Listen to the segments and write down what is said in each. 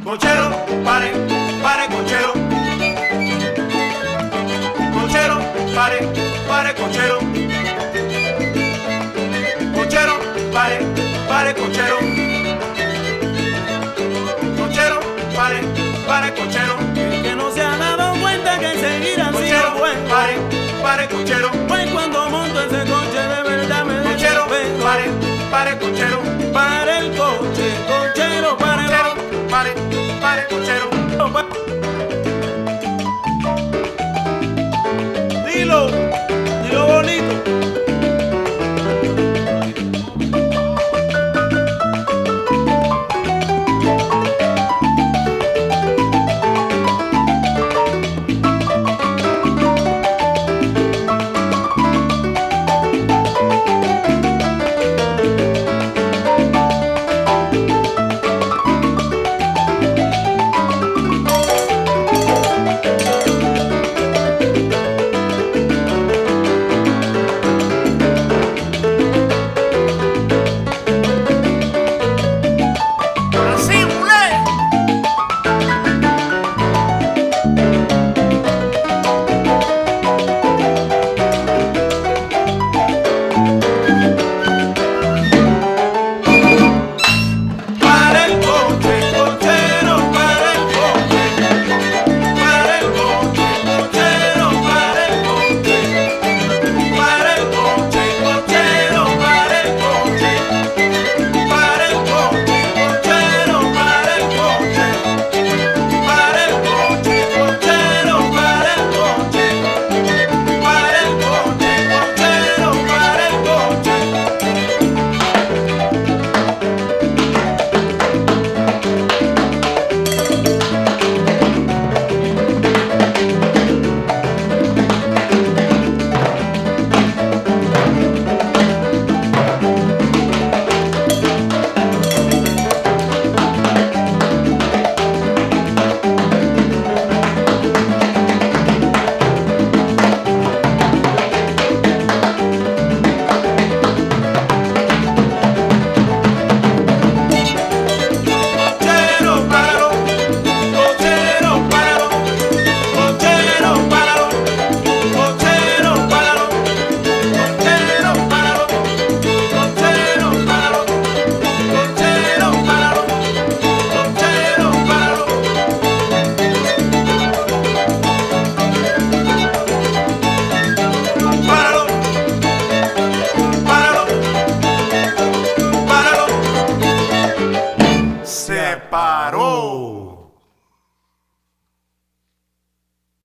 Cochero, pare, pare, cochero. Cochero, pare, pare, cochero. Cochero, pare, pare, cochero. Cochero, pare, pare, cochero. Que no se ha dado cuenta que enseguida han sido buenos. Pare, pare, cochero. Pues cuando monto ese coche de verdad me Cochero, desespero. pare, pare, cochero. Para el coche, cochero, para el Cochero, pare, pare, cochero. Dilo, dilo bonito.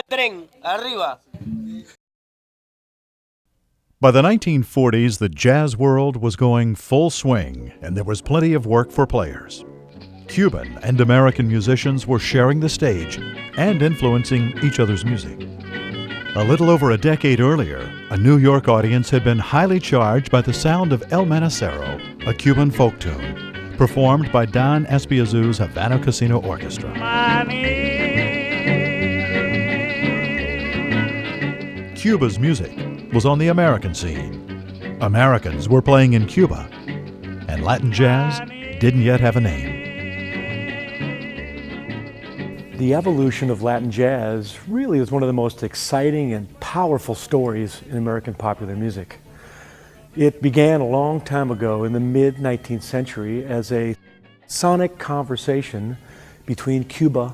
Tren, arriba. By the 1940s, the jazz world was going full swing, and there was plenty of work for players. Cuban and American musicians were sharing the stage and influencing each other's music. A little over a decade earlier, a New York audience had been highly charged by the sound of El Manicero, a Cuban folk tune, performed by Don Espiazu's Havana Casino Orchestra. Cuba's music was on the American scene. Americans were playing in Cuba, and Latin jazz didn't yet have a name. The evolution of Latin jazz really is one of the most exciting and powerful stories in American popular music. It began a long time ago in the mid-19th century as a sonic conversation between Cuba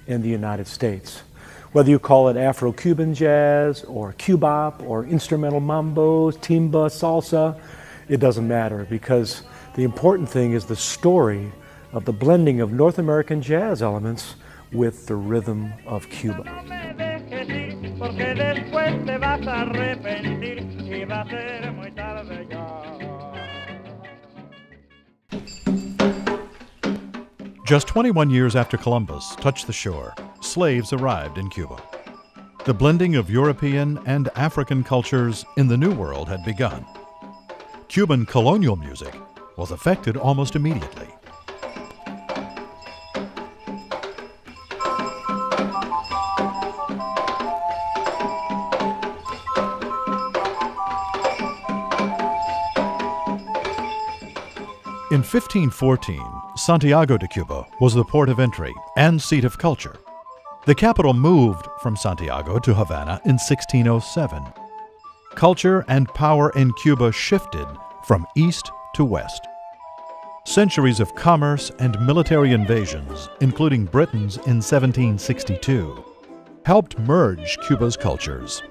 and the United States. Whether you call it Afro-Cuban jazz or cubop or instrumental mambo, timba, salsa, it doesn't matter, because the important thing is the story of the blending of North American jazz elements with the rhythm of Cuba. Just 21 years after Columbus touched the shore, slaves arrived in Cuba. The blending of European and African cultures in the New World had begun. Cuban colonial music was affected almost immediately. In 1514, Santiago de Cuba was the port of entry and seat of culture. The capital moved from Santiago to Havana in 1607. Culture and power in Cuba shifted from east to west. Centuries of commerce and military invasions, including Britain's in 1762, helped merge Cuba's cultures.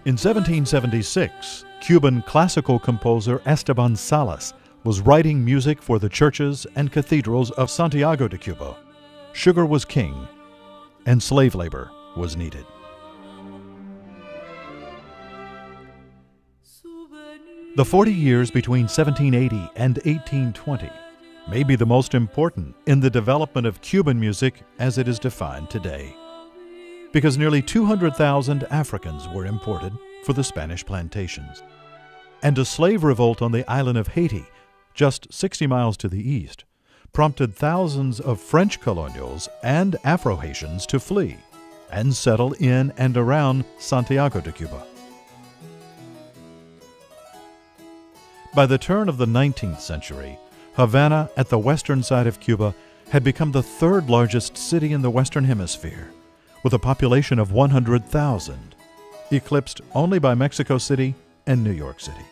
In 1776, Cuban classical composer Esteban Salas was writing music for the churches and cathedrals of Santiago de Cuba. Sugar was king, and slave labor was needed. The 40 years between 1780 and 1820 may be the most important in the development of Cuban music as it is defined today, because nearly 200,000 Africans were imported for the Spanish plantations. And a slave revolt on the island of Haiti, just 60 miles to the east, prompted thousands of French colonials and Afro-Haitians to flee and settle in and around Santiago de Cuba. By the turn of the 19th century, Havana, at the western side of Cuba, had become the third largest city in the Western Hemisphere, with a population of 100,000, eclipsed only by Mexico City and New York City.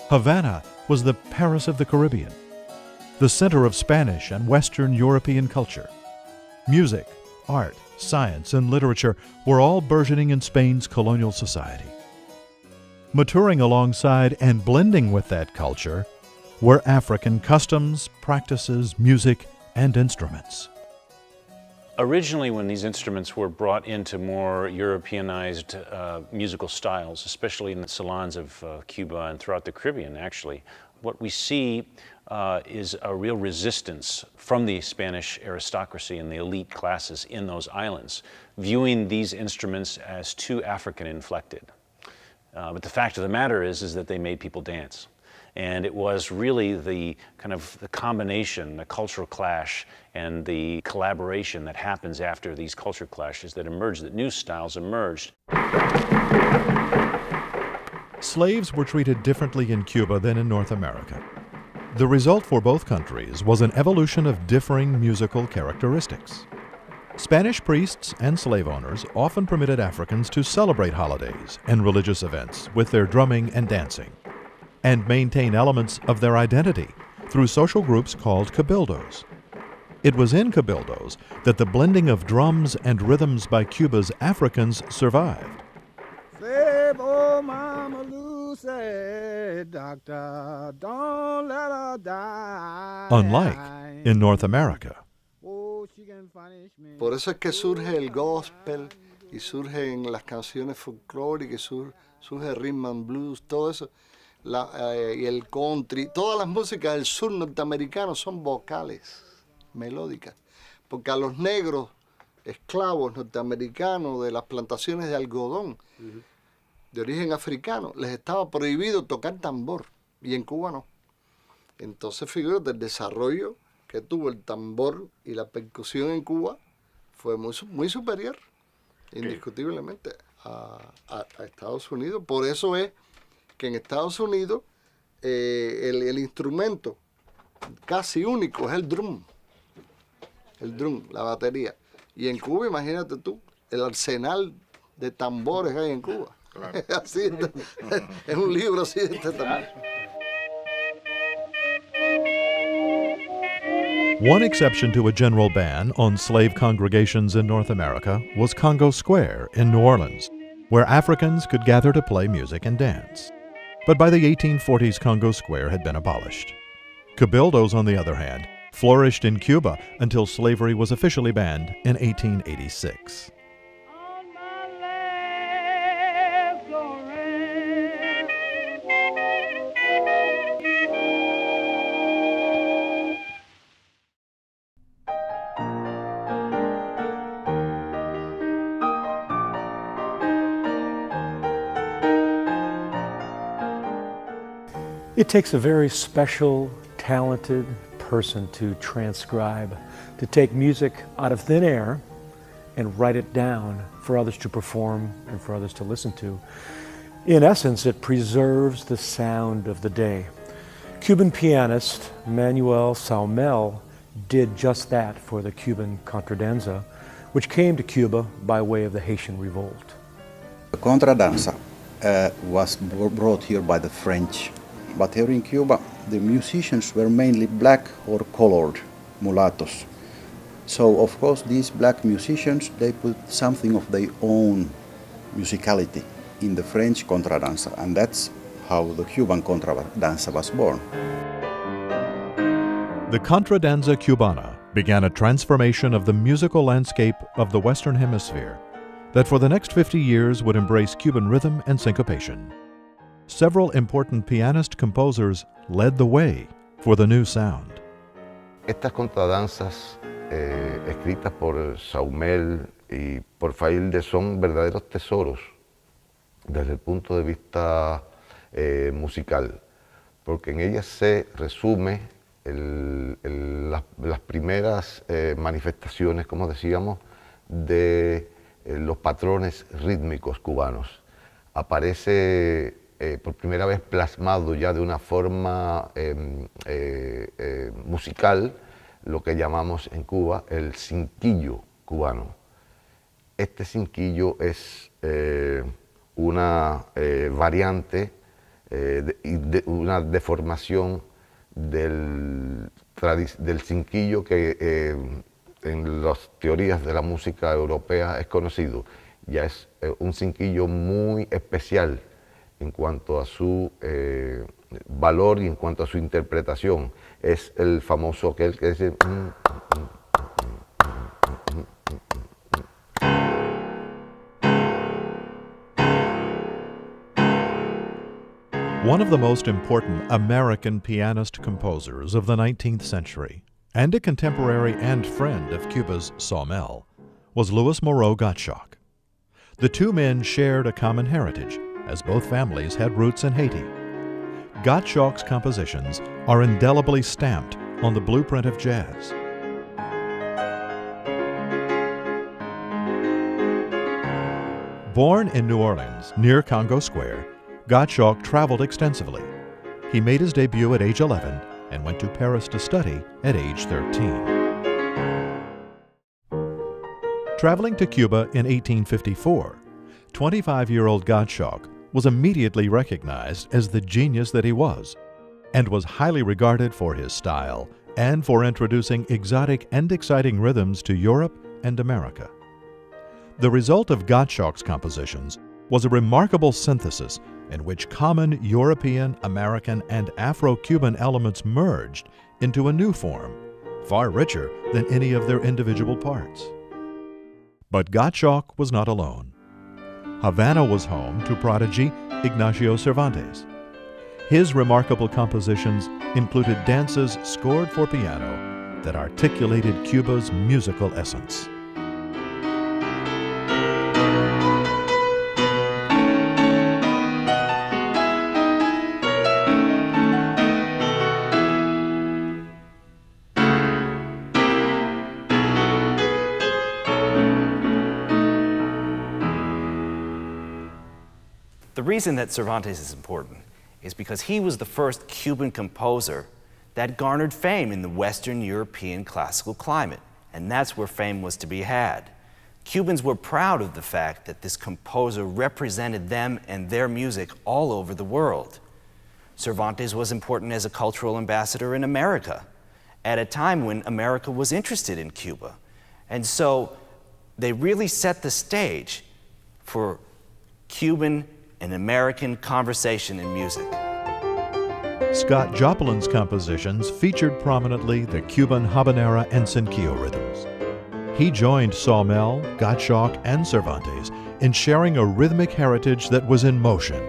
Havana was the Paris of the Caribbean, the center of Spanish and Western European culture. Music, art, science, and literature were all burgeoning in Spain's colonial society. Maturing alongside and blending with that culture were African customs, practices, music, and instruments. Originally, when these instruments were brought into more Europeanized musical styles, especially in the salons of Cuba and throughout the Caribbean, actually, what we see is a real resistance from the Spanish aristocracy and the elite classes in those islands, viewing these instruments as too African-inflected. But the fact of the matter is that they made people dance. And it was really the kind of the combination, the cultural clash, and the collaboration that happens after these culture clashes that emerged, that new styles emerged. Slaves were treated differently in Cuba than in North America. The result for both countries was an evolution of differing musical characteristics. Spanish priests and slave owners often permitted Africans to celebrate holidays and religious events with their drumming and dancing, and maintain elements of their identity through social groups called cabildos. It was in cabildos that the blending of drums and rhythms by Cuba's Africans survived. Save old Mama Lucy, doctor, don't let her die. Unlike in North America. Oh, she can punish me. Por eso es que surge el gospel y surgen las canciones folclóricas, surge el rhythm and blues, todo eso. Y el country, todas las músicas del sur norteamericano son vocales, melódicas, porque a los negros esclavos norteamericanos de las plantaciones de algodón de origen africano les estaba prohibido tocar tambor, y en Cuba no. Entonces, figúrate, el desarrollo que tuvo el tambor y la percusión en Cuba fue muy superior, indiscutiblemente, a Estados Unidos. Por eso es que en Estados Unidos el instrumento casi único es el drum, la batería. Y en Cuba, imagínate tú, el arsenal de tambores que hay en Cuba. Claro. Así, es un libro así de este tamaño. One exception to a general ban on slave congregations in North America was Congo Square in New Orleans, where Africans could gather to play music and dance. But by the 1840s, Congo Square had been abolished. Cabildos, on the other hand, flourished in Cuba until slavery was officially banned in 1886. It takes a very special, talented person to transcribe, to take music out of thin air and write it down for others to perform and for others to listen to. In essence, it preserves the sound of the day. Cuban pianist Manuel Saumell did just that for the Cuban contradanza, which came to Cuba by way of the Haitian Revolt. The contradanza was brought here by the French, but here in Cuba the musicians were mainly black or colored mulattoes. So of course these black musicians, they put something of their own musicality in the French contradanza, and that's how the Cuban contradanza was born. The Contradanza Cubana began a transformation of the musical landscape of the Western Hemisphere that for the next 50 years would embrace Cuban rhythm and syncopation. Several important pianist composers led the way for the new sound. Estas contradanzas escritas por Saumell y por Failde son verdaderos tesoros desde el punto de vista musical, porque en ellas se resume las primeras manifestaciones, como decíamos, de los patrones rítmicos cubanos. Aparece por primera vez plasmado ya de una forma musical lo que llamamos en Cuba el cinquillo cubano. Este cinquillo es una variante una deformación del cinquillo que en las teorías de la música europea es conocido. Ya es un cinquillo muy especial en cuanto a su valor y en cuanto a su interpretación. Es el famoso aquel que dice... One of the most important American pianist composers of the 19th century, and a contemporary and friend of Cuba's Saumell, was Louis Moreau Gottschalk. The two men shared a common heritage, as both families had roots in Haiti. Gottschalk's compositions are indelibly stamped on the blueprint of jazz. Born in New Orleans, near Congo Square, Gottschalk traveled extensively. He made his debut at age 11 and went to Paris to study at age 13. Traveling to Cuba in 1854, 25-year-old Gottschalk was immediately recognized as the genius that he was, and was highly regarded for his style and for introducing exotic and exciting rhythms to Europe and America. The result of Gottschalk's compositions was a remarkable synthesis in which common European, American, and Afro-Cuban elements merged into a new form, far richer than any of their individual parts. But Gottschalk was not alone. Havana was home to prodigy Ignacio Cervantes. His remarkable compositions included dances scored for piano that articulated Cuba's musical essence. The reason that Cervantes is important is because he was the first Cuban composer that garnered fame in the Western European classical climate, and that's where fame was to be had. Cubans were proud of the fact that this composer represented them and their music all over the world. Cervantes was important as a cultural ambassador in America at a time when America was interested in Cuba. And so they really set the stage for Cuban and American conversation in music. Scott Joplin's compositions featured prominently the Cuban habanera and cinquillo rhythms. He joined Saumell, Gottschalk, and Cervantes in sharing a rhythmic heritage that was in motion.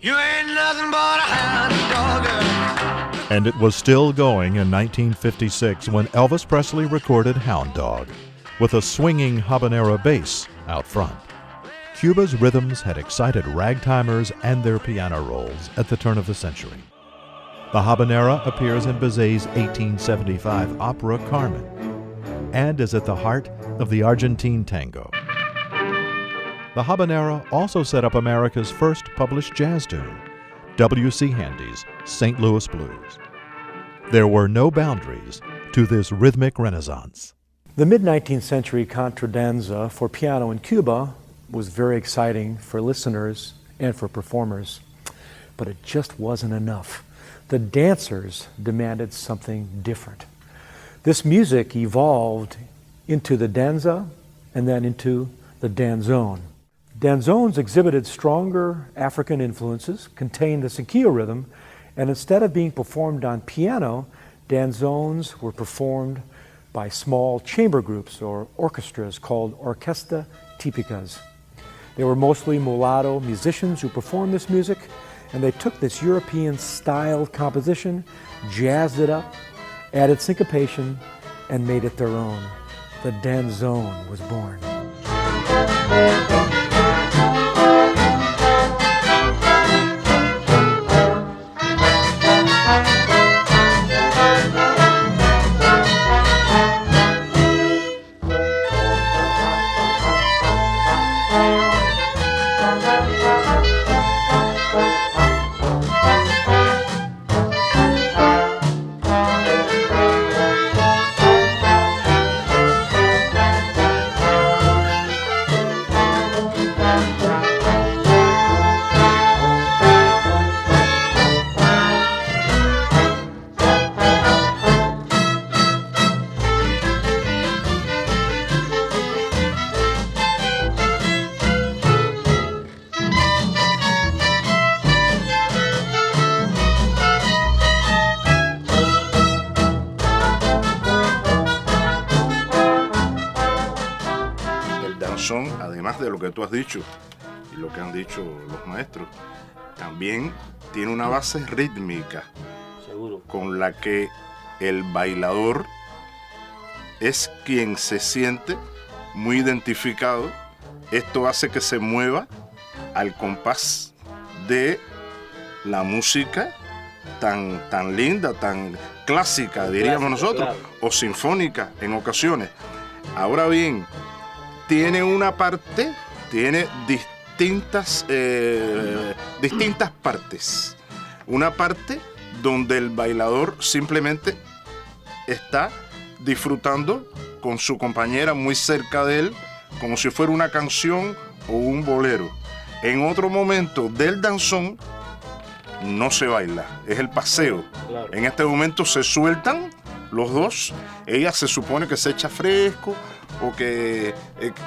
You ain't nothing but a hound dog. And it was still going in 1956 when Elvis Presley recorded Hound Dog, with a swinging habanera bass out front. Cuba's rhythms had excited ragtimers and their piano rolls at the turn of the century. The habanera appears in Bizet's 1875 opera Carmen and is at the heart of the Argentine tango. The habanera also set up America's first published jazz tune, W.C. Handy's St. Louis Blues. There were no boundaries to this rhythmic renaissance. The mid-19th century contradanza for piano in Cuba was very exciting for listeners and for performers, but it just wasn't enough. The dancers demanded something different. This music evolved into the danza and then into the danzón. Danzones exhibited stronger African influences, contained the cinquillo rhythm, and instead of being performed on piano, danzones were performed by small chamber groups or orchestras called orquesta típicas. They were mostly mulatto musicians who performed this music, and they took this European-styled composition, jazzed it up, added syncopation, and made it their own. The danzón was born. Además de lo que tú has dicho y lo que han dicho los maestros, también tiene una base rítmica. Seguro. Con la que el bailador es quien se siente muy identificado. Esto hace que se mueva al compás de la música tan linda, tan clásica, diríamos nosotros, claro, o sinfónica en ocasiones. Ahora bien, tiene distintas partes. Una parte donde el bailador simplemente está disfrutando con su compañera muy cerca de él, como si fuera una canción o un bolero. En otro momento del danzón no se baila, es el paseo. Claro. En este momento se sueltan los dos, ella se supone que se echa fresco o que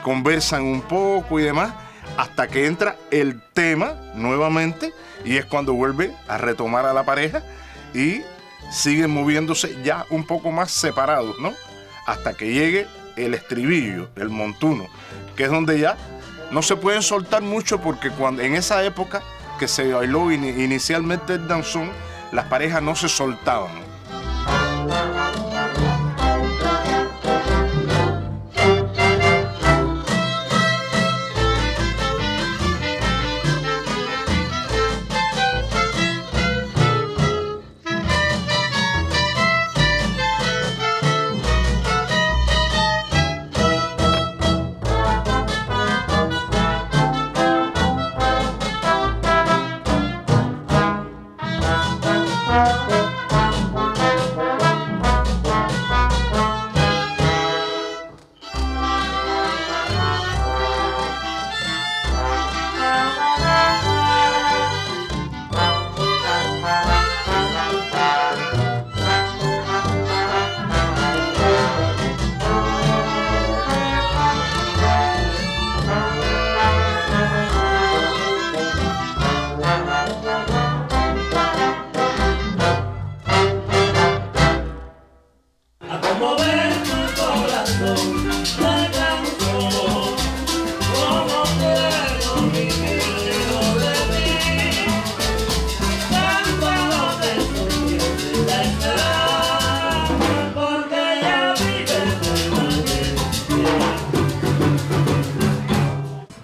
conversan un poco y demás, hasta que entra el tema nuevamente y es cuando vuelve a retomar a la pareja y siguen moviéndose ya un poco más separados, ¿no? Hasta que llegue el estribillo, el montuno, que es donde ya no se pueden soltar mucho, porque en esa época que se bailó inicialmente el danzón, las parejas no se soltaban.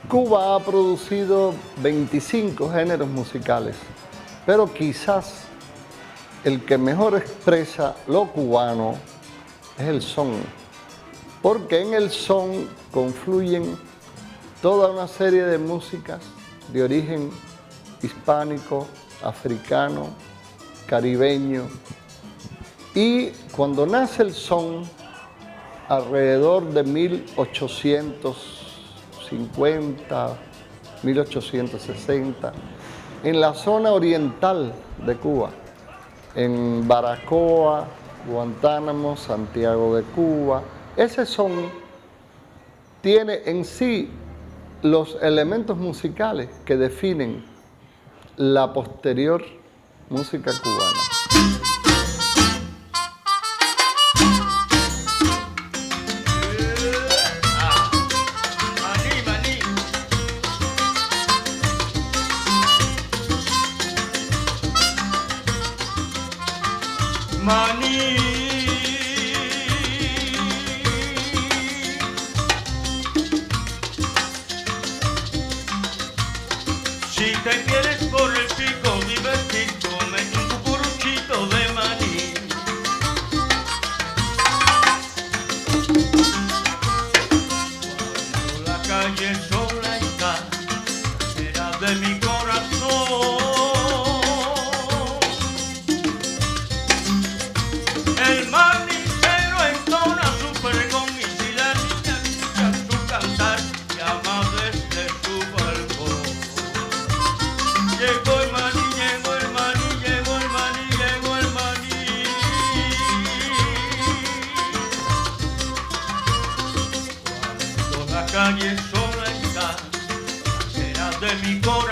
Cuba ha producido 25 géneros musicales, pero quizás el que mejor expresa lo cubano es el son, porque en el son confluyen toda una serie de músicas de origen hispánico, africano, caribeño, y cuando nace el son, alrededor de 1850, 1860, en la zona oriental de Cuba, en Baracoa, Guantánamo, Santiago de Cuba, ese son tiene en sí los elementos musicales que definen la posterior música cubana. Maní, si te quieres por el pico divertir, come un cucuruchito de maní. Cuando la calle sola está, será de mi corazón. El manicero entona su pregón y si la niña escucha su cantar, llama desde su balcón. Llegó el maní, llegó el maní, llegó el maní, llegó el maní. Cuando la calle sola está, será de mi corazón.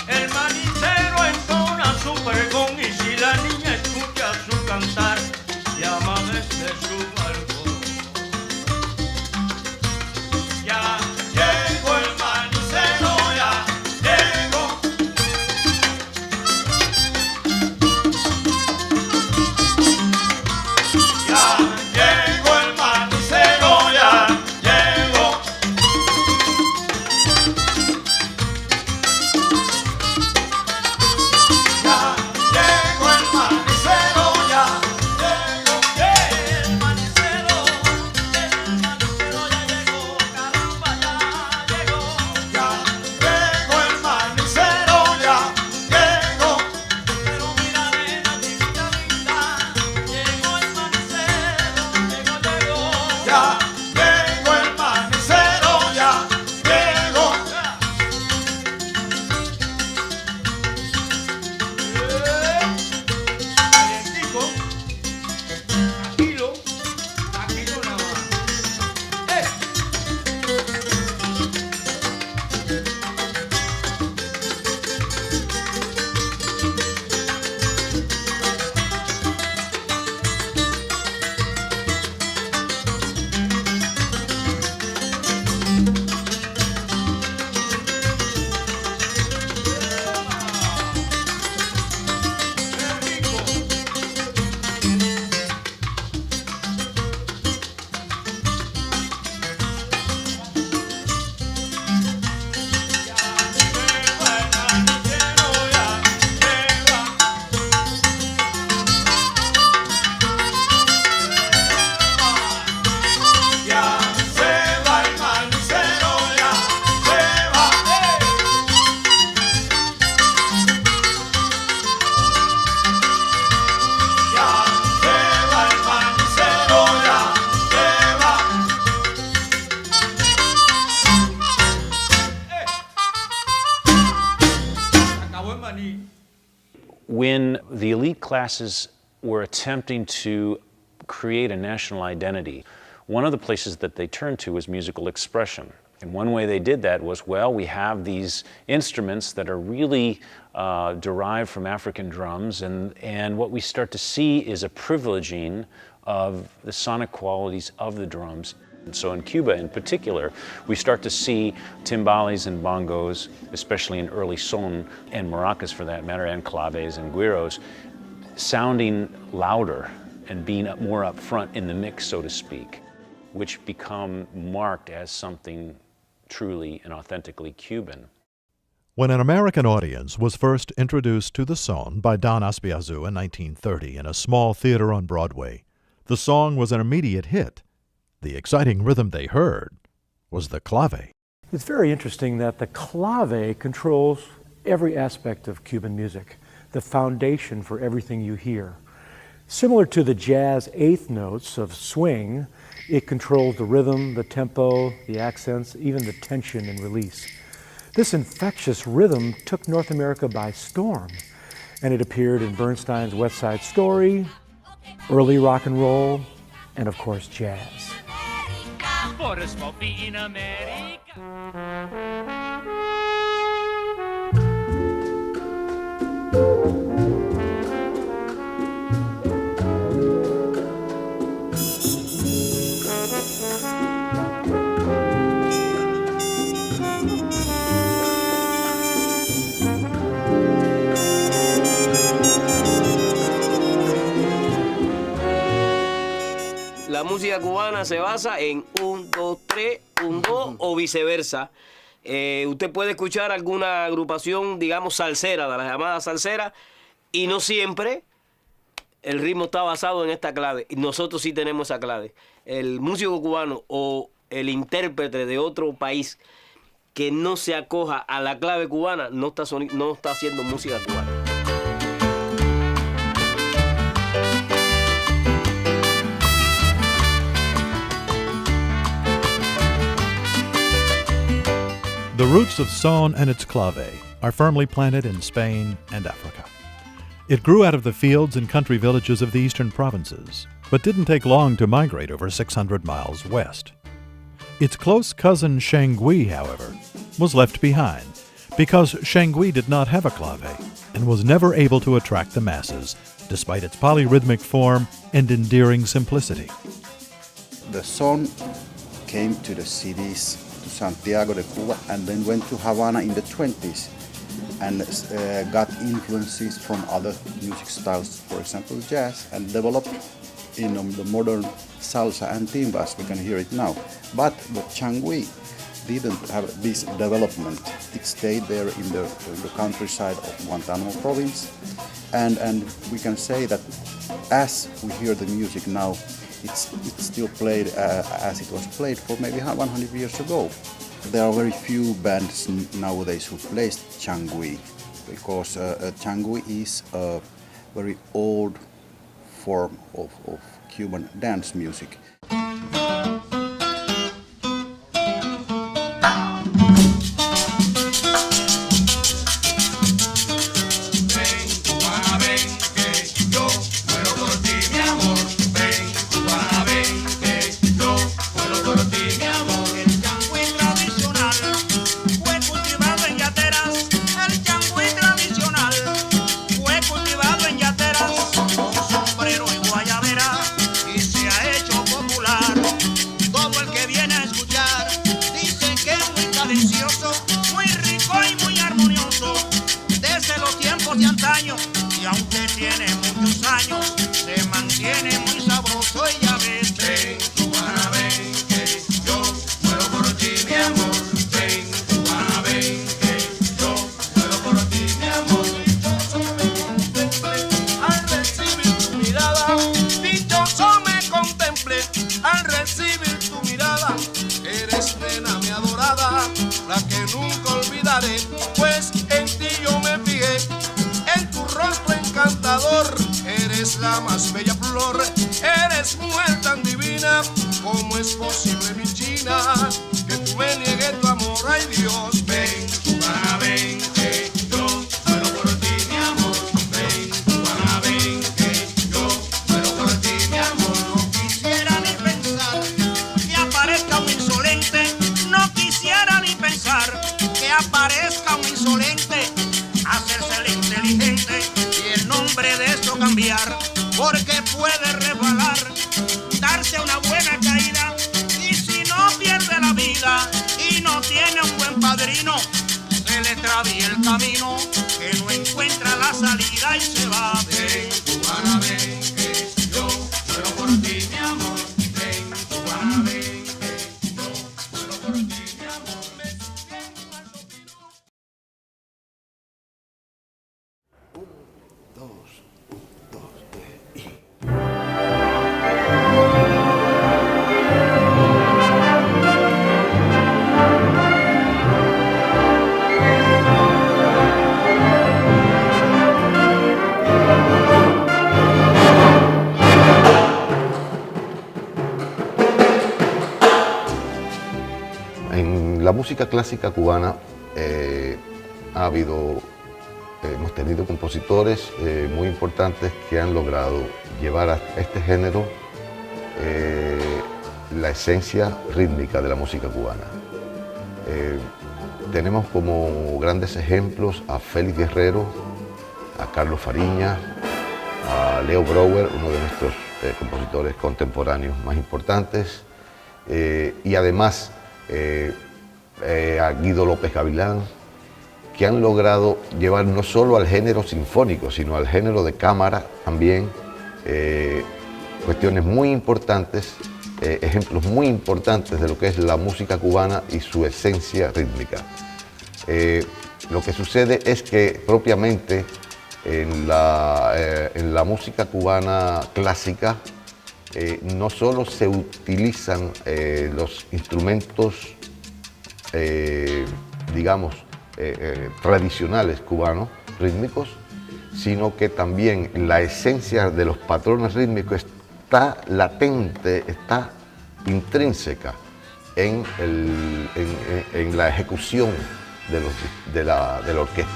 El manicero entona su pregón y si la niña escucha su cantar, llama desde su balcón. Ya llegó el manicero, ya llegó. Ya llegó el manicero, ya llegó. When the elite classes were attempting to create a national identity, one of the places that they turned to was musical expression. And one way they did that was, well, we have these instruments that are really derived from African drums, and what we start to see is a privileging of the sonic qualities of the drums. And so in Cuba in particular, we start to see timbales and bongos, especially in early son, and maracas for that matter, and claves and güiros, sounding louder and being more up front in the mix, so to speak, which become marked as something truly and authentically Cuban. When an American audience was first introduced to the son by Don Aspiazu in 1930 in a small theater on Broadway, the song was an immediate hit. The exciting rhythm they heard was the clave. It's very interesting that the clave controls every aspect of Cuban music, the foundation for everything you hear. Similar to the jazz eighth notes of swing, it controls the rhythm, the tempo, the accents, even the tension and release. This infectious rhythm took North America by storm, and it appeared in Bernstein's West Side Story, early rock and roll, and of course jazz. For a smoky in America. La música cubana se basa en 1, 2, 3, 1, 2 o viceversa. Usted puede escuchar alguna agrupación, digamos, salsera, de las llamadas salseras, y no siempre el ritmo está basado en esta clave. Y nosotros sí tenemos esa clave. El músico cubano o el intérprete de otro país que no se acoja a la clave cubana no está haciendo música cubana. The roots of son and its clave are firmly planted in Spain and Africa. It grew out of the fields and country villages of the eastern provinces, but didn't take long to migrate over 600 miles west. Its close cousin Shangui, however, was left behind because Shangui did not have a clave and was never able to attract the masses, despite its polyrhythmic form and endearing simplicity. The son came to the cities, to Santiago de Cuba, and then went to Havana in the 20s and got influences from other music styles, for example jazz, and developed in the modern salsa and timba as we can hear it now. But the Changui didn't have this development. It stayed there in the countryside of Guantanamo province, and we can say that as we hear the music now, it's still played as it was played for maybe 100 years ago. There are very few bands nowadays who play Changui, because Changui is a very old form of Cuban dance music. Y aunque tiene muchos años, se mantiene muy sabroso y ya ves. Ven, cubana, ven, que yo muero por ti, mi amor. Ven, cubana, ven, que yo muero por ti, mi amor. Al recibir tu mirada, dichoso me contemplé. Al recibir tu mirada, eres nena mi adorada, la que nunca olvidaré, pues en ti yo me fijé. En tu rostro encantador, eres la más bella flor, eres mujer tan divina, ¿cómo es posible, mi china, que tú me niegues tu amor? Ay Dios, ven, cubana, ven, que yo muero por ti, mi amor. Ven, cubana, ven, que yo muero por ti, mi amor. No quisiera ni pensar que aparezca un insolente, no quisiera ni pensar que aparezca un insolente, hacerse el inteligente y el nombre de esto cambiar, porque puede resbalar, darse una buena caída, y si no pierde la vida y no tiene un buen padrino, se le trabía el camino, que no encuentra la salida y se va. Ven, cubana, ven, que yo muero por ti, mi amor. Ven, cubana, ven. la música clásica cubana hemos tenido compositores muy importantes que han logrado llevar a este género la esencia rítmica de la música cubana. Tenemos como grandes ejemplos a Félix Guerrero, a Carlos Fariña, a Leo Brouwer, uno de nuestros compositores contemporáneos más importantes, y además a Guido López Gavilán, que han logrado llevar no solo al género sinfónico, sino al género de cámara también, cuestiones muy importantes, ejemplos muy importantes de lo que es la música cubana y su esencia rítmica. Lo que sucede es que propiamente en la música cubana clásica no solo se utilizan los instrumentos, digamos, tradicionales cubanos, rítmicos, sino que también la esencia de los patrones rítmicos está latente, está intrínseca en la ejecución de la orquesta.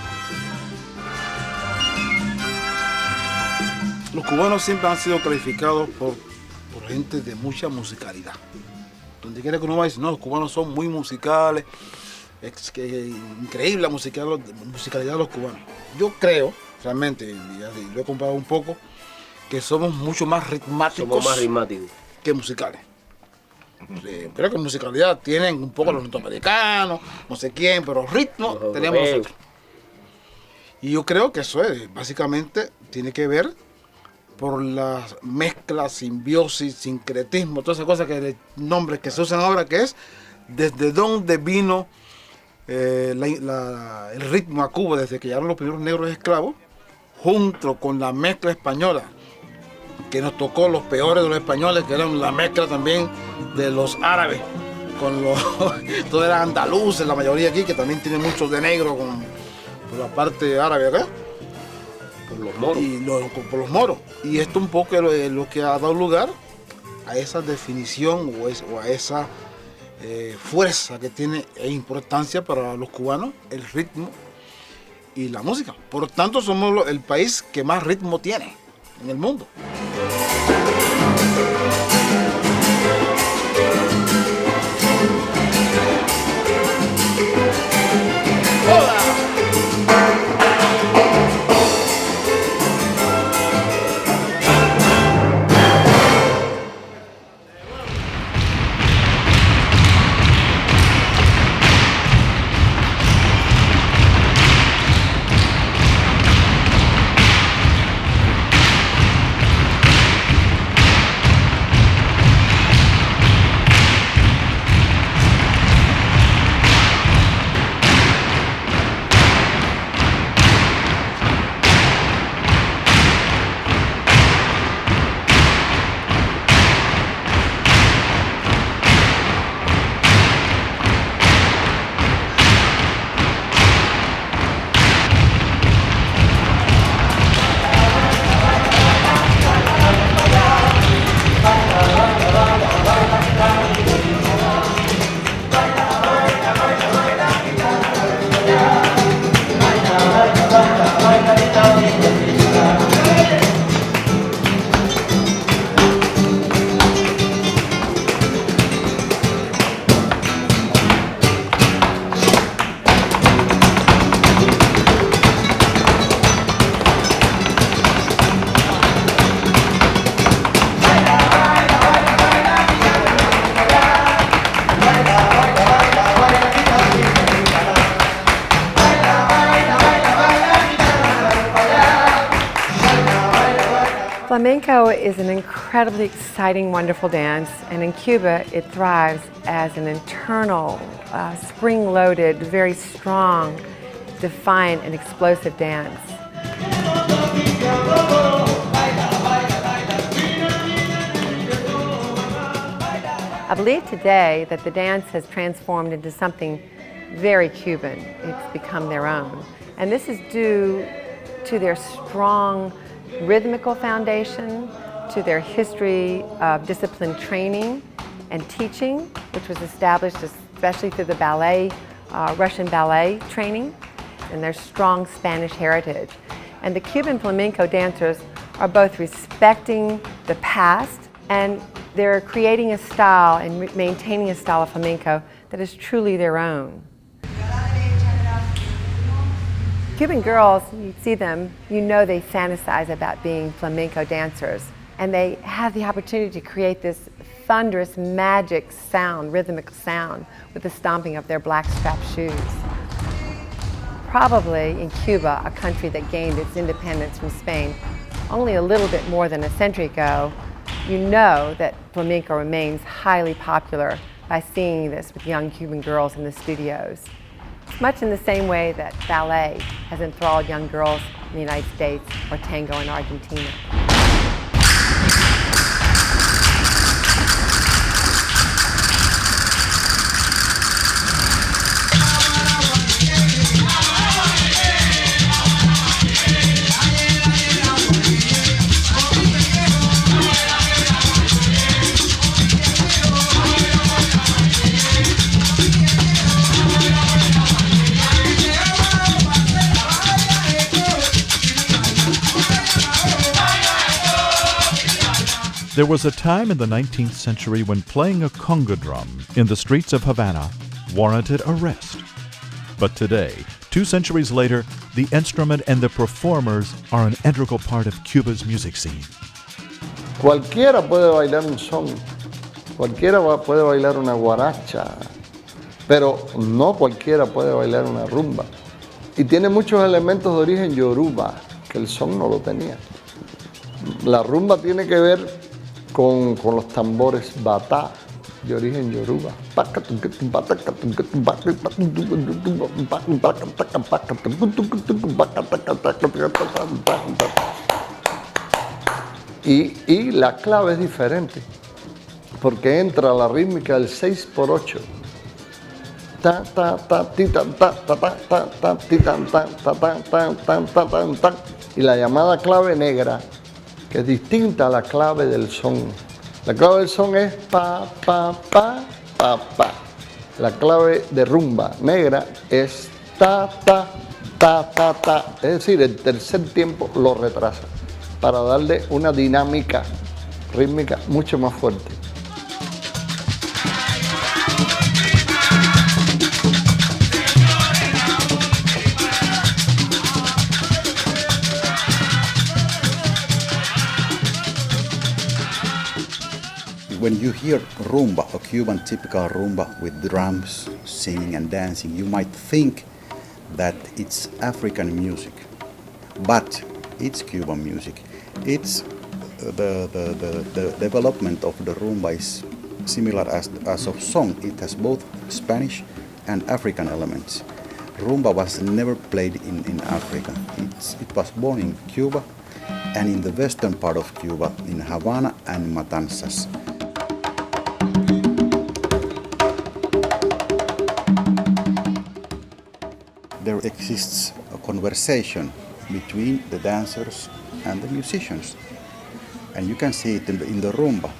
Los cubanos siempre han sido calificados por gente de mucha musicalidad. Donde quiera que uno vaya, no, los cubanos son muy musicales, es que increíble la musicalidad de los cubanos. Yo creo, realmente, y lo he comprado un poco, que somos mucho más ritmáticos, que musicales. Creo que musicalidad tienen un poco los norteamericanos, no sé quién, pero ritmo tenemos nosotros. Y yo creo que eso básicamente tiene que ver por las mezclas, simbiosis, sincretismo, todas esas cosas, nombres que se usan ahora, que es desde dónde vino el ritmo a Cuba, desde que llegaron los primeros negros esclavos, junto con la mezcla española, que nos tocó los peores de los españoles, que eran la mezcla también de los árabes, todos eran andaluces, la mayoría aquí, que también tiene muchos de negro por la parte árabe acá. Por los moros. Por los moros. Y esto un poco es lo que ha dado lugar a esa definición o a esa fuerza que tiene e importancia para los cubanos, el ritmo y la música. Por lo tanto, somos el país que más ritmo tiene en el mundo. Flamenco is an incredibly exciting, wonderful dance, and in Cuba it thrives as an internal, spring-loaded, very strong, defiant, and explosive dance. I believe today that the dance has transformed into something very Cuban. It's become their own. And this is due to their strong rhythmical foundation, to their history of disciplined training and teaching, which was established especially through the ballet, Russian ballet training and their strong Spanish heritage. And the Cuban flamenco dancers are both respecting the past and they're creating a style and maintaining a style of flamenco that is truly their own. Cuban girls, you see them, you know they fantasize about being flamenco dancers, and they have the opportunity to create this thunderous magic sound, rhythmic sound, with the stomping of their black strap shoes. Probably in Cuba, a country that gained its independence from Spain only a little bit more than a century ago, you know that flamenco remains highly popular by seeing this with young Cuban girls in the studios. Much in the same way that ballet has enthralled young girls in the United States or tango in Argentina. There was a time in the 19th century when playing a conga drum in the streets of Havana warranted arrest. But today, 2 centuries later, the instrument and the performers are an integral part of Cuba's music scene. Cualquiera puede bailar un son, cualquiera puede bailar una guaracha, pero no cualquiera puede bailar una rumba. Y tiene muchos elementos de origen yoruba, que el son no lo tenía. La rumba tiene que ver con los tambores batá de origen yoruba. Y la clave es diferente, porque entra la rítmica del 6x8. Ta ta ta ti tan ta ta ta ta ta ti tan ta ta ta ta ta ta ta ta, y la llamada clave negra, que es distinta a la clave del son. La clave del son es pa, pa, pa, pa, pa. La clave de rumba negra es ta, ta, ta, ta, ta. Es decir, el tercer tiempo lo retrasa para darle una dinámica rítmica mucho más fuerte. When you hear rumba, a Cuban typical rumba with drums, singing and dancing, you might think that it's African music, but it's Cuban music. It's the development of the rumba is similar as of song. It has both Spanish and African elements. Rumba was never played in Africa. It was born in Cuba and in the western part of Cuba, in Havana and Matanzas. There exists a conversation between the dancers and the musicians, and you can see it in the rumba.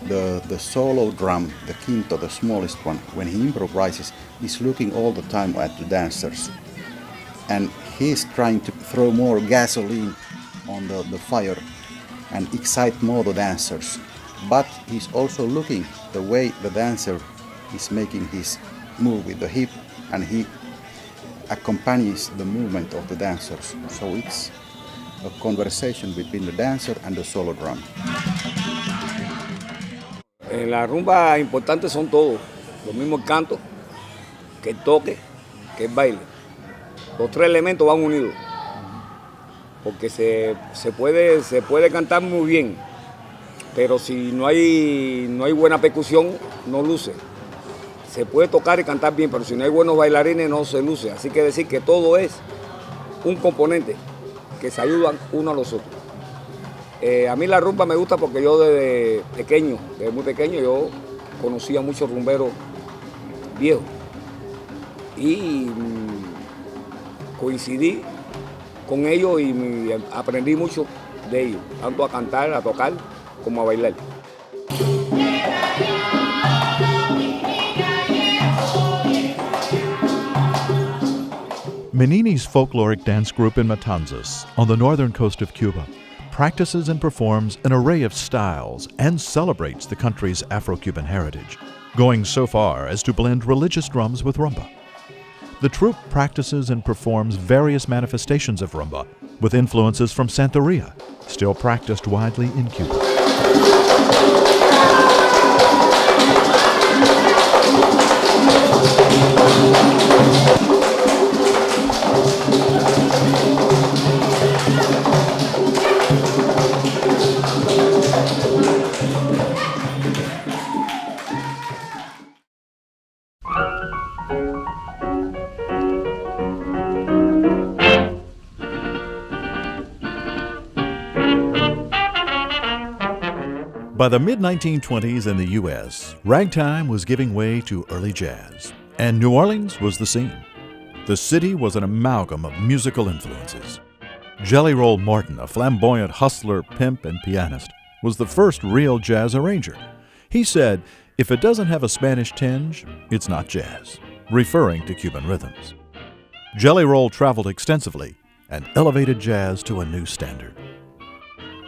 The solo drum, the quinto, the smallest one, when he improvises, he's looking all the time at the dancers, and he's trying to throw more gasoline on the fire and excite more the dancers. But he's also looking the way the dancer is making his move with the hip, and he accompanies the movement of the dancers. So it's a conversation between the dancer and the solo drum. En la rumba importantes son todos, lo mismo el canto, que el toque, que el baile. Los 3 elementos van unidos, porque se puede cantar muy bien, pero si no hay buena percusión, no luce. Se puede tocar y cantar bien, pero si no hay buenos bailarines no se luce. Así que decir que todo es un componente que se ayudan uno a los otros. A mí la rumba me gusta porque yo desde muy pequeño, yo conocía muchos rumberos viejos y coincidí con ellos y aprendí mucho de ellos, tanto a cantar, a tocar, como a bailar. Menini's folkloric dance group in Matanzas, on the northern coast of Cuba, practices and performs an array of styles and celebrates the country's Afro-Cuban heritage, going so far as to blend religious drums with rumba. The troupe practices and performs various manifestations of rumba with influences from Santeria, still practiced widely in Cuba. By the mid-1920s in the U.S., ragtime was giving way to early jazz, and New Orleans was the scene. The city was an amalgam of musical influences. Jelly Roll Morton, a flamboyant hustler, pimp, and pianist, was the first real jazz arranger. He said, "If it doesn't have a Spanish tinge, it's not jazz," referring to Cuban rhythms. Jelly Roll traveled extensively and elevated jazz to a new standard.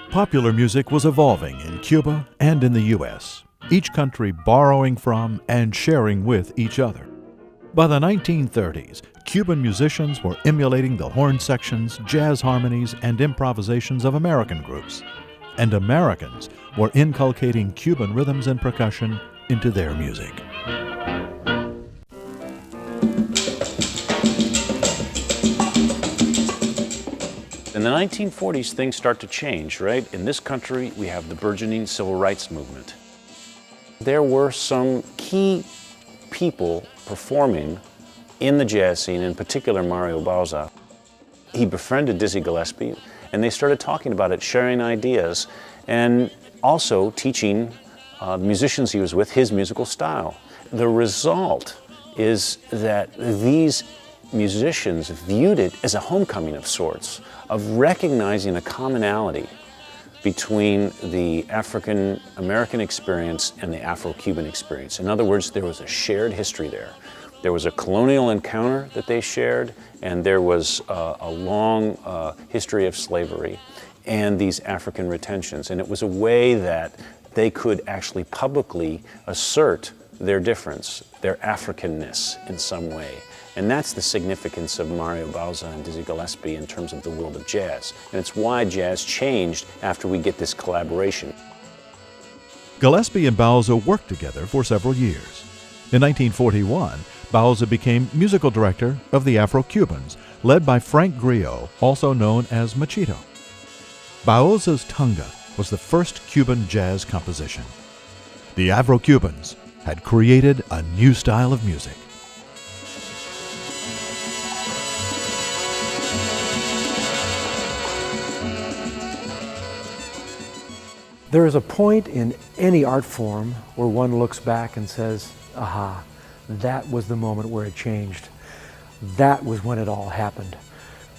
Popular music was evolving in Cuba and in the U.S., each country borrowing from and sharing with each other. By the 1930s, Cuban musicians were emulating the horn sections, jazz harmonies, and improvisations of American groups, and Americans were inculcating Cuban rhythms and percussion into their music. In the 1940s, things start to change, right? In this country, we have the burgeoning civil rights movement. There were some key people performing in the jazz scene, in particular Mario Bauza. He befriended Dizzy Gillespie, and they started talking about it, sharing ideas, and also teaching the musicians he was with his musical style. The result is that these musicians viewed it as a homecoming of sorts, of recognizing a commonality between the African American experience and the Afro-Cuban experience. In other words, there was a shared history there. There was a colonial encounter that they shared, and there was a long history of slavery and these African retentions. And it was a way that they could actually publicly assert their difference, their Africanness in some way. And that's the significance of Mario Bauza and Dizzy Gillespie in terms of the world of jazz. And it's why jazz changed after we get this collaboration. Gillespie and Bauza worked together for several years. In 1941, Bauza became musical director of the Afro-Cubans, led by Frank Griot, also known as Machito. Bauza's Tunga was the first Cuban jazz composition. The Afro-Cubans had created a new style of music. There is a point in any art form where one looks back and says, aha, that was the moment where it changed. That was when it all happened.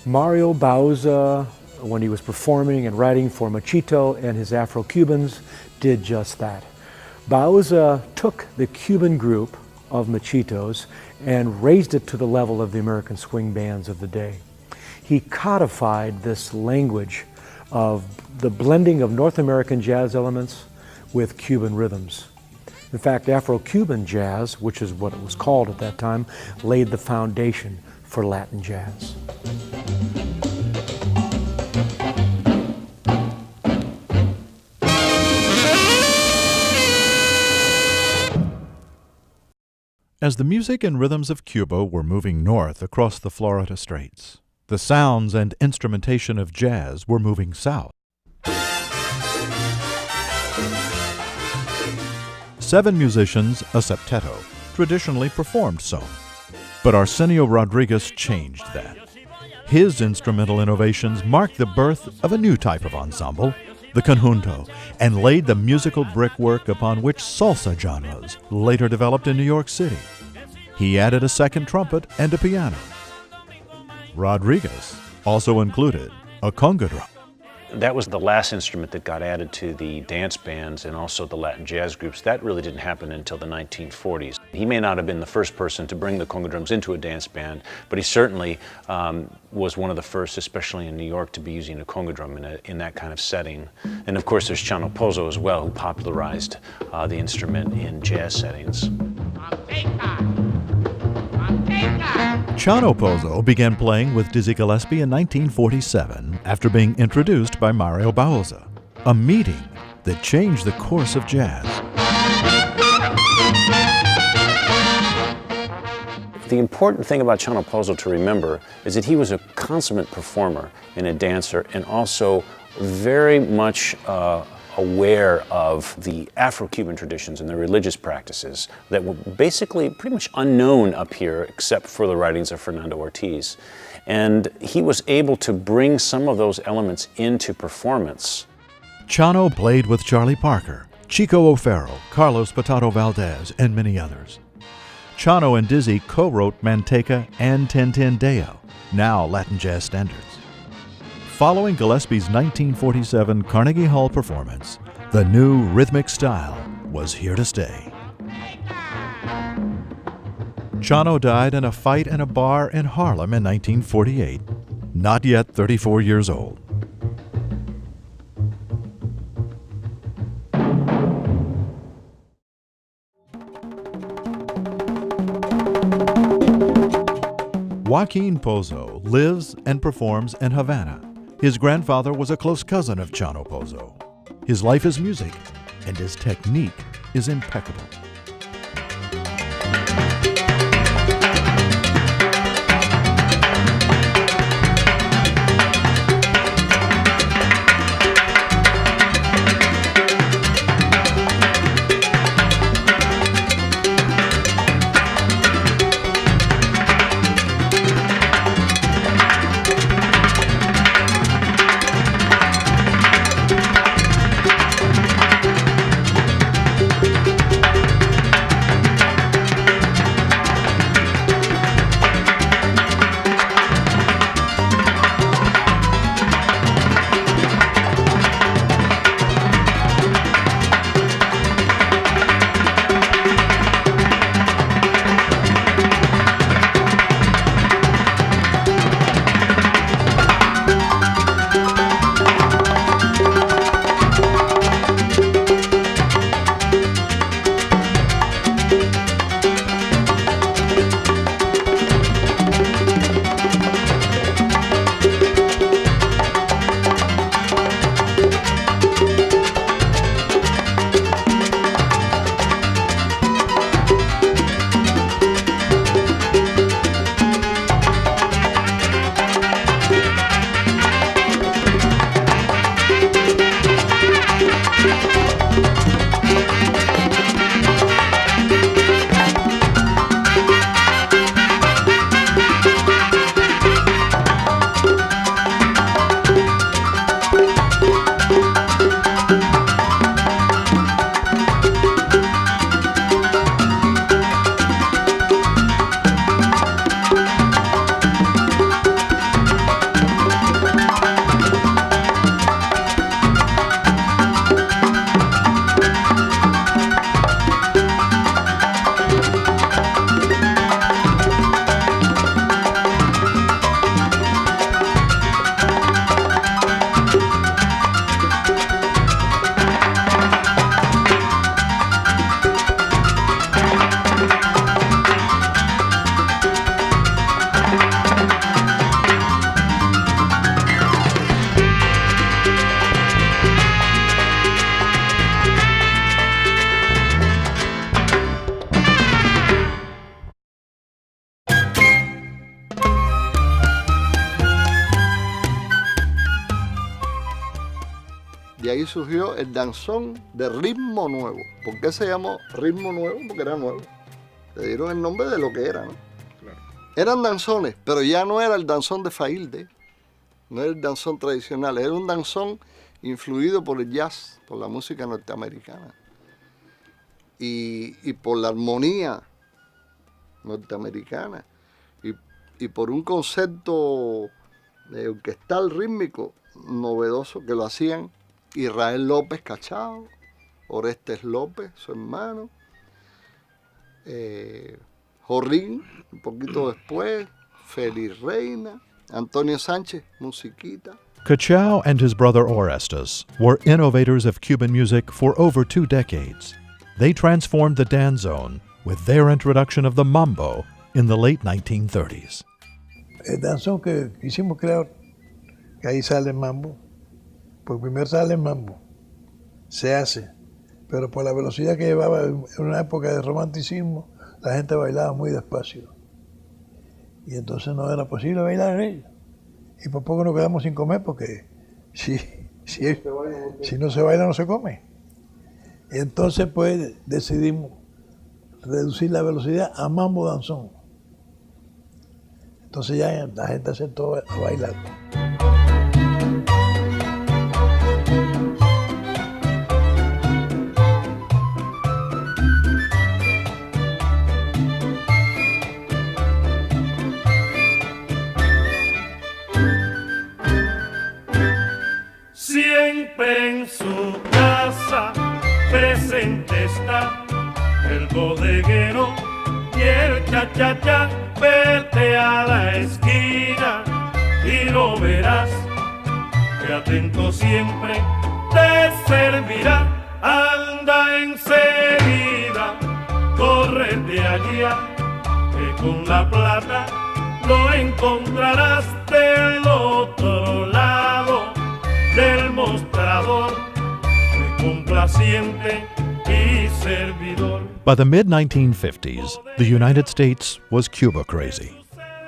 Mario Bauza, when he was performing and writing for Machito and his Afro-Cubans, did just that. Bauza took the Cuban group of Machitos and raised it to the level of the American swing bands of the day. He codified this language of the blending of North American jazz elements with Cuban rhythms. In fact, Afro-Cuban jazz, which is what it was called at that time, laid the foundation for Latin jazz. As the music and rhythms of Cuba were moving north across the Florida Straits, the sounds and instrumentation of jazz were moving south. 7 musicians, a septeto, traditionally performed son. But Arsenio Rodriguez changed that. His instrumental innovations marked the birth of a new type of ensemble, the conjunto, and laid the musical brickwork upon which salsa genres later developed in New York City. He added a second trumpet and a piano. Rodriguez also included a conga drum. That was the last instrument that got added to the dance bands and also the Latin jazz groups. That really didn't happen until the 1940s. He may not have been the first person to bring the conga drums into a dance band, but he certainly was one of the first, especially in New York, to be using a conga drum in that kind of setting. And of course there's Chano Pozo as well, who popularized the instrument in jazz settings. Chano Pozo began playing with Dizzy Gillespie in 1947 after being introduced by Mario Bauza, a meeting that changed the course of jazz. The important thing about Chano Pozo to remember is that he was a consummate performer and a dancer, and also very much aware of the Afro-Cuban traditions and the religious practices that were basically pretty much unknown up here except for the writings of Fernando Ortiz. And he was able to bring some of those elements into performance. Chano played with Charlie Parker, Chico O'Farrill, Carlos Potato Valdez, and many others. Chano and Dizzy co-wrote Manteca and Ten Ten Deo, now Latin jazz standards. Following Gillespie's 1947 Carnegie Hall performance, the new rhythmic style was here to stay. Chano died in a fight in a bar in Harlem in 1948, not yet 34 years old. Joaquin Pozo lives and performs in Havana. His grandfather was a close cousin of Chano Pozo. His life is music, and his technique is impeccable. De ahí surgió el danzón de ritmo nuevo. ¿Por qué se llamó ritmo nuevo? Porque era nuevo. Le dieron el nombre de lo que era, ¿no? Claro. Eran danzones, pero ya no era el danzón de Failde, no era el danzón tradicional, era un danzón influido por el jazz, por la música norteamericana y por la armonía norteamericana y por un concepto orquestal rítmico novedoso que lo hacían Israel López Cachao, Orestes López, su hermano, Jorrín, un poquito después, Feliz Reina, Antonio Sánchez, musiquita. Cachao and his brother Orestes were innovators of Cuban music for over 2 decades. They transformed the danzón with their introduction of the mambo in the late 1930s. El danzón que quisimos crear, que ahí sale el mambo, porque primero sale el mambo, se hace, pero por la velocidad que llevaba en una época de romanticismo, la gente bailaba muy despacio. Y entonces no era posible bailar ellos. Y por poco nos quedamos sin comer porque si no se baila no se come. Y entonces pues decidimos reducir la velocidad a mambo danzón. Entonces ya la gente aceptó a bailar. Siempre en su casa presente está el bodeguero y el cha-cha-cha. Vete a la esquina y lo verás, que atento siempre te servirá. Anda enseguida, córrete allá, que con la plata lo encontrarás del otro lado del mostrador, muy complaciente y servidor. By the mid-1950s, the United States was Cuba crazy.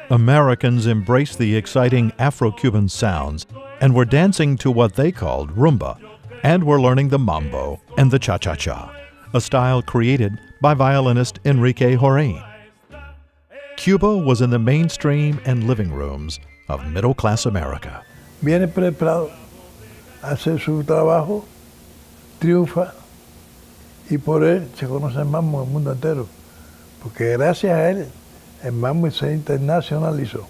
Americans embraced the exciting Afro-Cuban sounds and were dancing to what they called rumba, and were learning the mambo and the cha-cha-cha, a style created by violinist Enrique Jorrín. Cuba was in the mainstream and living rooms of middle-class America. Viene preparado a hacer su trabajo, triunfa, y por él se conoce el mambo en el mundo entero, porque gracias a él el mambo se internacionalizó.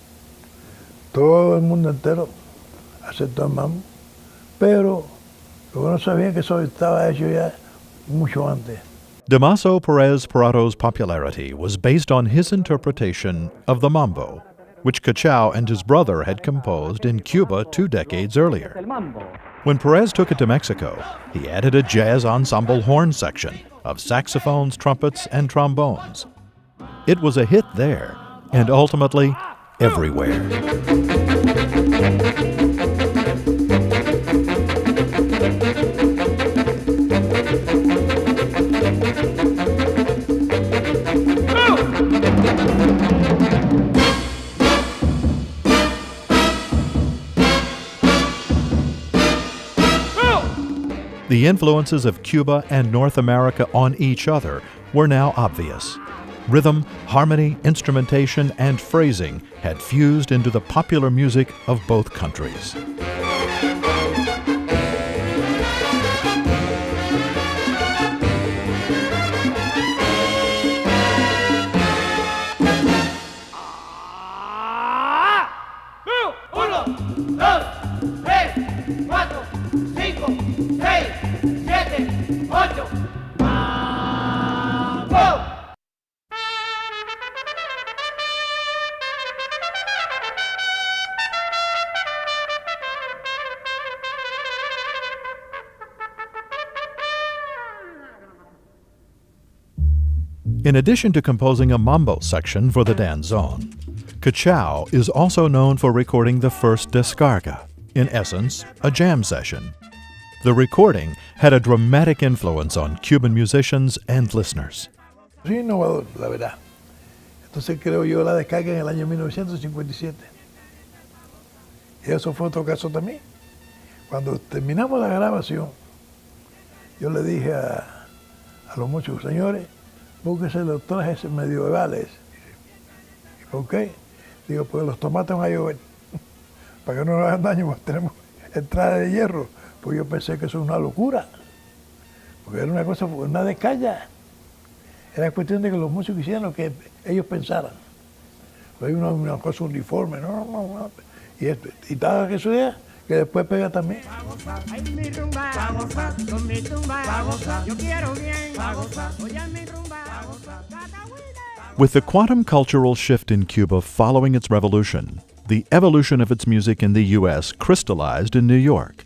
Todo el mundo entero aceptó el mambo, pero lo que no sabían que eso estaba hecho ya mucho antes. Damaso Perez Parato's popularity was based on his interpretation of the mambo, which Cachao and his brother had composed in Cuba 2 decades earlier. When Perez took it to Mexico, he added a jazz ensemble horn section of saxophones, trumpets, and trombones. It was a hit there, and ultimately, everywhere. The influences of Cuba and North America on each other were now obvious. Rhythm, harmony, instrumentation, and phrasing had fused into the popular music of both countries. In addition to composing a mambo section for the danzón, Cachao is also known for recording the first descarga, in essence, a jam session. The recording had a dramatic influence on Cuban musicians and listeners. Soy innovador, la verdad. Entonces creo yo la descarga en el año 1957. Y eso fue otro caso también. Cuando terminamos la grabación, yo le dije a los muchachos, señores, búsquese los trajes medievales. ¿Y por qué? Digo, pues los tomates van a llover. Para que no nos hagan daño, pues tenemos entrada de hierro. Pues yo pensé que eso es una locura. Porque era una cosa, una descarga. Era cuestión de que los músicos hicieran lo que ellos pensaran. Pues hay una cosa uniforme, no. Y tal que eso es, que después pega también. Yo quiero bien, oye mi rumba. With the quantum cultural shift in Cuba following its revolution, the evolution of its music in the U.S. crystallized in New York.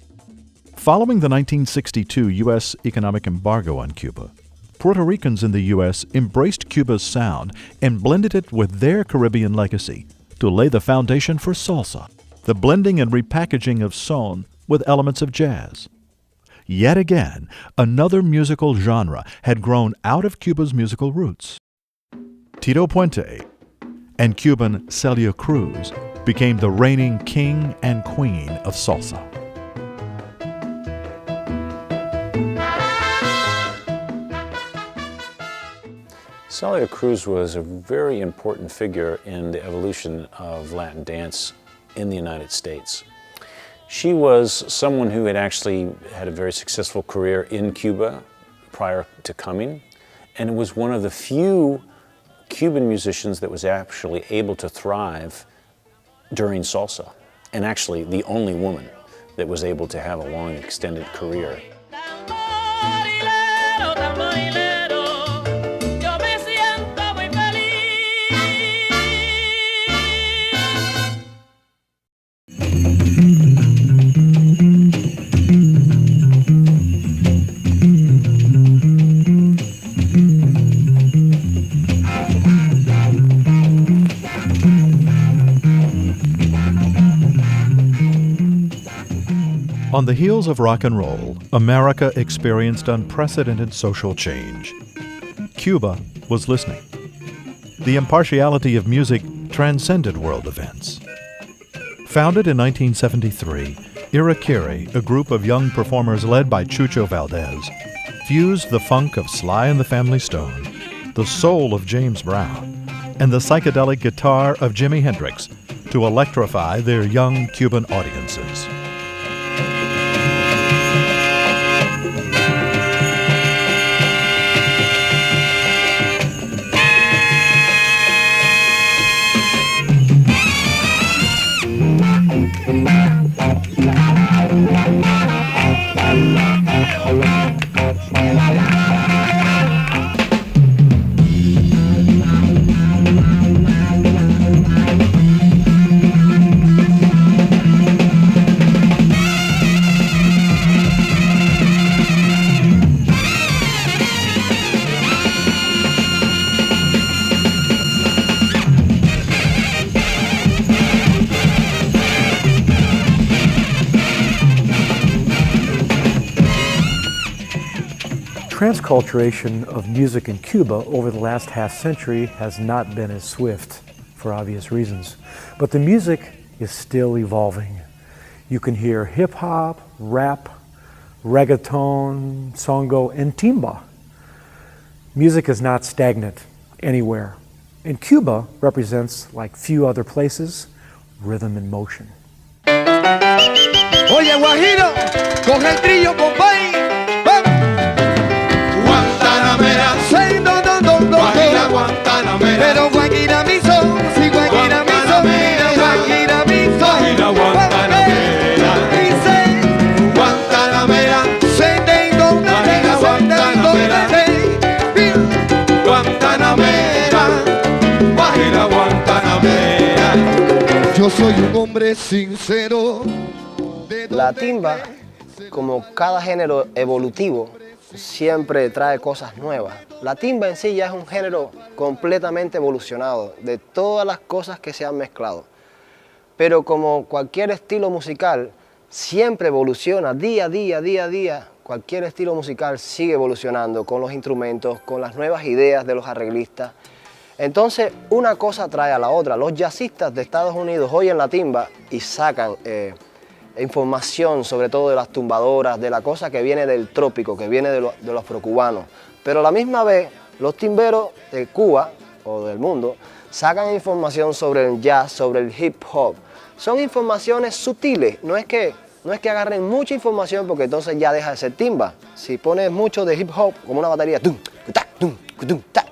Following the 1962 U.S. economic embargo on Cuba, Puerto Ricans in the U.S. embraced Cuba's sound and blended it with their Caribbean legacy to lay the foundation for salsa, the blending and repackaging of son with elements of jazz. Yet again, another musical genre had grown out of Cuba's musical roots. Tito Puente and Cuban Celia Cruz became the reigning king and queen of salsa. Celia Cruz was a very important figure in the evolution of Latin dance in the United States. She was someone who had actually had a very successful career in Cuba prior to coming, and was one of the few Cuban musicians that was actually able to thrive during salsa, and actually the only woman that was able to have a long extended career. On the heels of rock and roll, America experienced unprecedented social change. Cuba was listening. The impartiality of music transcended world events. Founded in 1973, Irakere, a group of young performers led by Chucho Valdez, fused the funk of Sly and the Family Stone, the soul of James Brown, and the psychedelic guitar of Jimi Hendrix to electrify their young Cuban audiences. Transculturation of music in Cuba over the last half-century has not been as swift, for obvious reasons. But the music is still evolving. You can hear hip-hop, rap, reggaeton, songo, and timba. Music is not stagnant anywhere. And Cuba represents, like few other places, rhythm and motion. Oye, Guajiro, coge el trillo, Bombay. Guantanamera, say no, no, no, no, Guajira, Guantanamera. Pero Guajira mi son, si Guajira mi son, Guajira mi son, Guajira, Guantanamera. Dice Guantanamera, say they don't know, Guajira, Guantanamera. Guantanamera, Guajira, Guantanamera. Yo soy un hombre sincero. La timba, como cada género evolutivo, siempre trae cosas nuevas. La timba en sí ya es un género completamente evolucionado de todas las cosas que se han mezclado. Pero como cualquier estilo musical, siempre evoluciona día a día. Cualquier estilo musical sigue evolucionando con los instrumentos, con las nuevas ideas de los arreglistas. Entonces, una cosa trae a la otra. Los jazzistas de Estados Unidos oyen la timba y sacan información, sobre todo de las tumbadoras, de la cosa que viene del trópico, que viene de los afrocubanos. Pero a la misma vez, los timberos de Cuba o del mundo sacan información sobre el jazz, sobre el hip hop. Son informaciones sutiles, no es que agarren mucha información porque entonces ya deja de ser timba. Si pones mucho de hip hop, como una batería,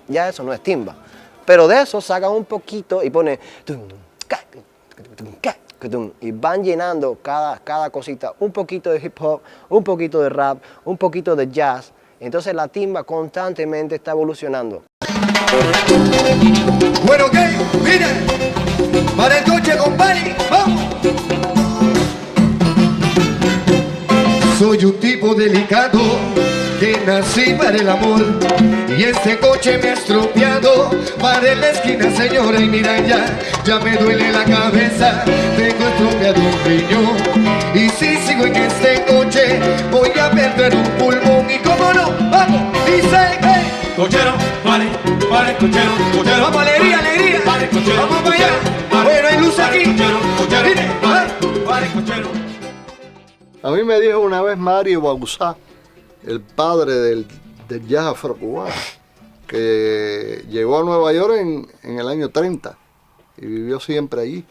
ya eso no es timba. Pero de eso sacan un poquito y ponen y van llenando cada cosita, un poquito de hip hop, un poquito de rap, un poquito de jazz. Entonces la timba constantemente está evolucionando. Bueno, ¿qué? Miren, para el coche, compadre, vamos. Soy un tipo delicado que nací para el amor y este coche me ha estropeado. Para en la esquina, señora, y mira ya me duele la cabeza. Tengo estropeado un riñón y si sigo en este coche voy a perder un pulmón. Y cómo no, vamos, dice, hey. Cochero, vale, cochero, Vamos, alegría, alegría. Vale, cochero, Vamos para allá. Vale, Bueno, hay luz aquí. Cochero, Mire, vale, cochero. A mí me dijo una vez Mario Bauzá, el padre del jazz afrocubano, que llegó a Nueva York en el año 30 y vivió siempre allí.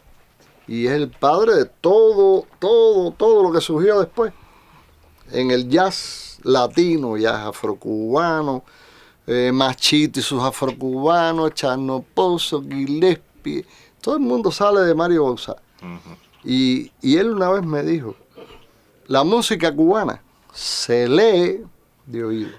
Y es el padre de todo lo que surgió después en el jazz latino, jazz afrocubano, Machito y sus afrocubanos, Chano Pozo, Gillespie, todo el mundo sale de Mario Bauzá. Y él una vez me dijo, la música cubana se lee de oído.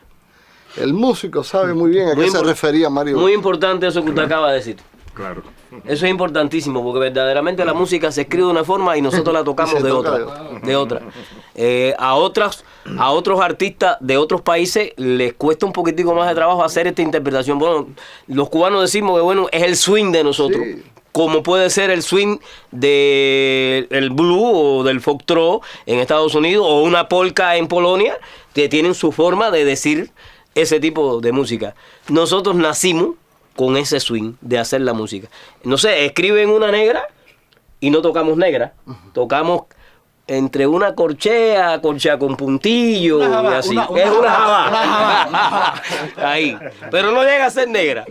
El músico sabe muy bien a qué se refería Mario Bauzá. Muy importante eso que usted acaba de decir. Claro. Eso es importantísimo porque verdaderamente la música se escribe de una forma y nosotros la tocamos de otra. A otros artistas de otros países les cuesta un poquitico más de trabajo hacer esta interpretación. Bueno, los cubanos decimos que bueno, es el swing de nosotros. Sí. Como puede ser el swing del blues o del foxtrot en Estados Unidos o una polka en Polonia, que tienen su forma de decir ese tipo de música. Nosotros nacimos con ese swing de hacer la música. No sé, escriben una negra y no tocamos negra. Tocamos entre una corchea con puntillo y así. Es una jabá. Ahí. Pero no llega a ser negra.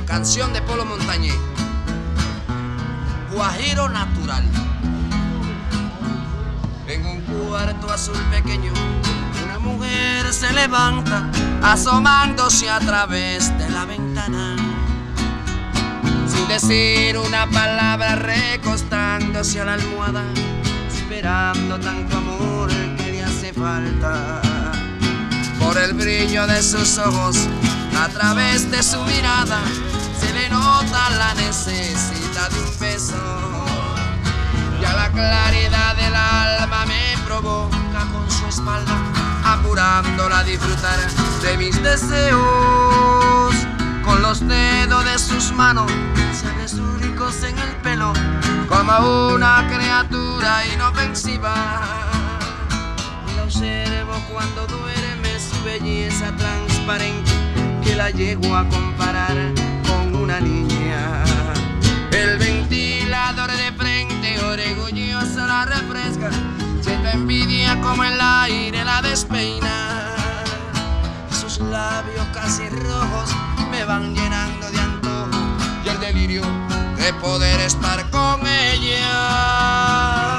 Canción de Polo Montañés. Guajiro natural. En un cuarto azul pequeño, una mujer se levanta, asomándose a través de la ventana. Sin decir una palabra, recostándose a la almohada, esperando tanto amor que le hace falta. Por el brillo de sus ojos, a través de su mirada, se le nota la necesidad de un beso. Ya la claridad del alma me provoca con su espalda, apurándola a disfrutar de mis deseos. Con los dedos de sus manos se desuricos en el pelo, como una criatura inofensiva. Y la observo cuando duerme, su belleza transparente, que la llego a comparar con una niña. El ventilador de frente orgulloso la refresca, siento envidia como el aire la despeina. Sus labios casi rojos me van llenando de antojo y el delirio de poder estar con ella.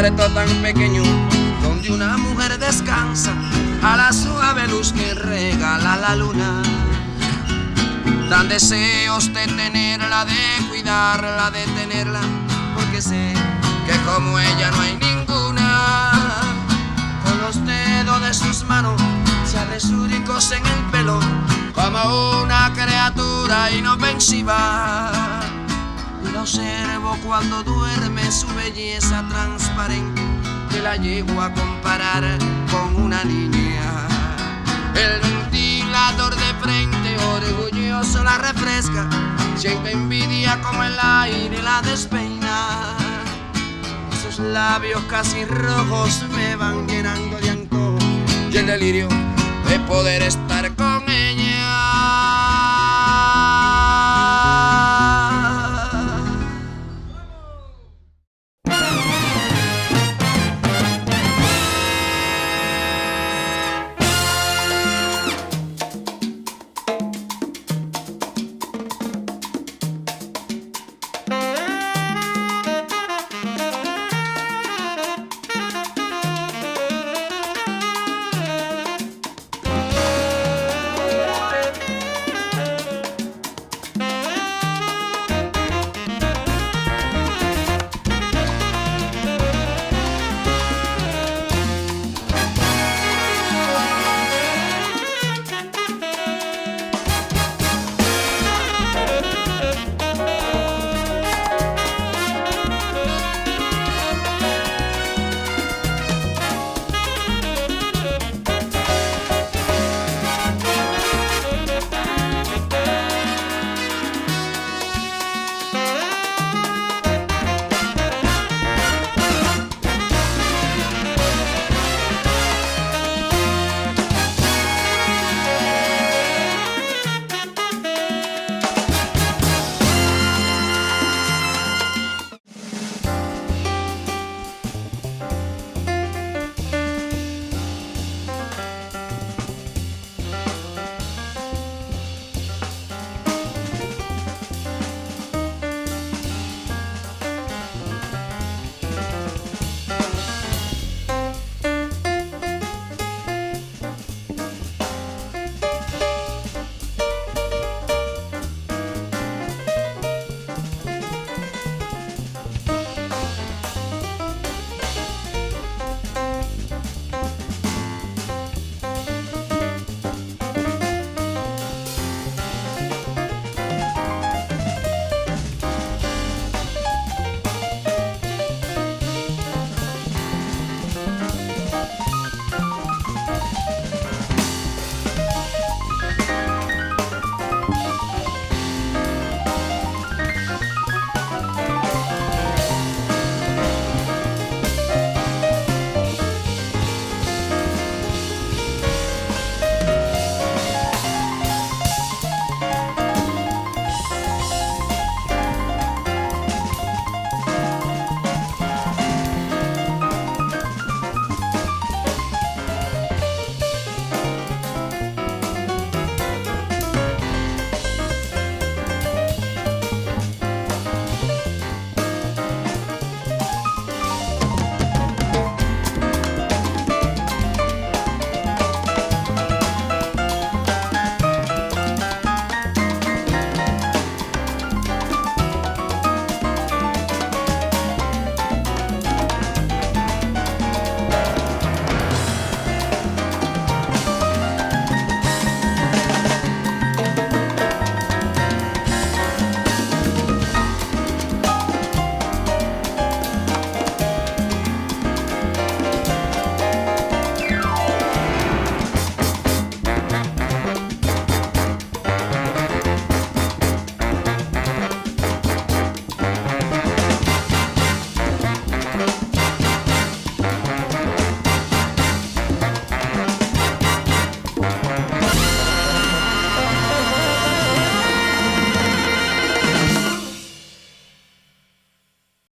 cuarto tan pequeño donde una mujer descansa a la suave luz que regala la luna. Dan deseos de tenerla, de cuidarla, de tenerla, porque sé que como ella no hay ninguna. Con los dedos de sus manos se abre surcos en el pelo como una criatura inofensiva. Y la observo cuando duerme, su belleza transparente que la llevo a comparar con una niña. El ventilador de frente orgulloso la refresca, siento envidia como el aire la despeina. Esos labios casi rojos me van llenando de antojo y el delirio de poder estar